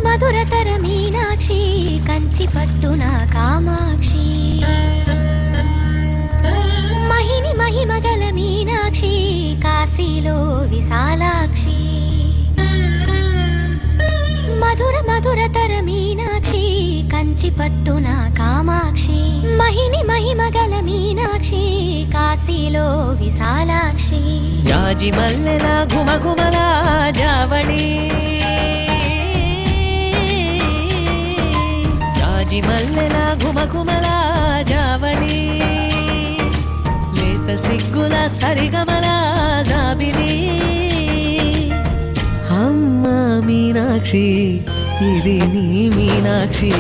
మధురతర మీనాక్షి కంచి పట్టున కామాక్షి మహిని మహిమగల మీనాక్షి కాశీలో విశాలాక్షి మధురతర మీనాక్షి కంచి పట్టున కామాక్షి మహిని మహిమగల మీనాక్షి కాశీలో విశాలాక్షి జాజి మల్లెల గుమగుమల జావళి జాజి మల్లెల గుమగుమల జావళి లేత సిగ్గుల సరిగమల జాబిలి అమ్మ మీనాక్షి ఇది నీ మీనాక్షి